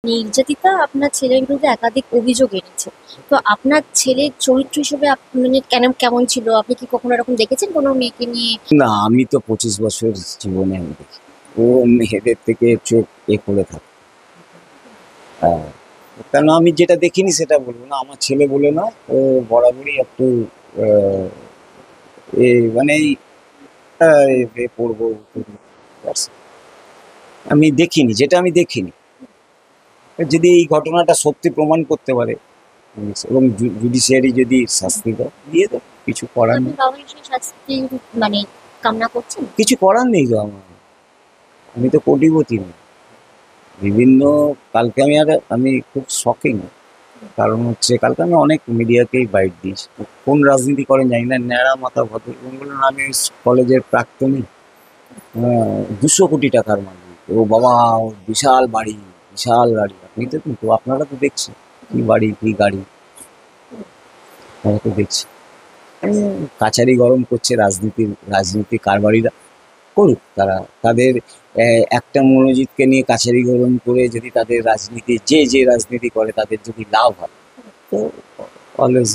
নির্যাতিতা আপনার ছেলের বিরুদ্ধে একাধিক অভিযোগ এনেছে। তো আপনার ছেলের চরিত্র হিসেবে মানে কেমন ছিল? আপনি কি কখনো এরকম দেখেছেন কোনো মেয়েকে নিয়ে? না, আমি তো 25 বছর জীবনে আমি দেখি ও মেয়েদের থেকে চোখ করে থাকে। হ্যাঁ, কেন আমি যেটা দেখিনি সেটা বলবো না, আমার ছেলে বলে না, ও বরাবরই একটু আহ, মানে এই পড়বো করবো, ব্যাস। আমি দেখিনি, যেটা আমি দেখিনি, যদি এই ঘটনাটা সত্যি প্রমাণ করতে পারে এবং জুডিশিয়ারি যদি শাস্তি দেয় দিয়ে দেয়, কিছু করার আপনি নেই। বাবা হিসেবে শাস্তি মানে কামনা করছেন? কিছু করার নেই তো আমার, আমি তো কোটিপতি না। বিভিন্ন কালকে আমি খুব শকিং, কারণ হচ্ছে কালকে আমি অনেক মিডিয়াকেই বাইট দিয়েছি। কোন রাজনীতি করেন জানি না, ন্যাড়া মাথা ভদ্র বললেন আমি কলেজের প্রাক্তনী, 200 কোটি টাকার মালিক, ও বাবা, ওর বিশাল বাড়ি, বিশাল গাড়ি। আপনি তো কিন্তু আপনারা তো দেখছেন কি বাড়ি কি গাড়ি, আমরা তো দেখছি। কাচারি গরম করছে রাজনীতি কারবারিরা, করুক তারা তাদের। একটা মনোজিৎকে নিয়ে কাছারি গরম করে যদি তাদের রাজনীতি, যে রাজনীতি করে তাদের যদি লাভ হয়, তো অলওয়েজ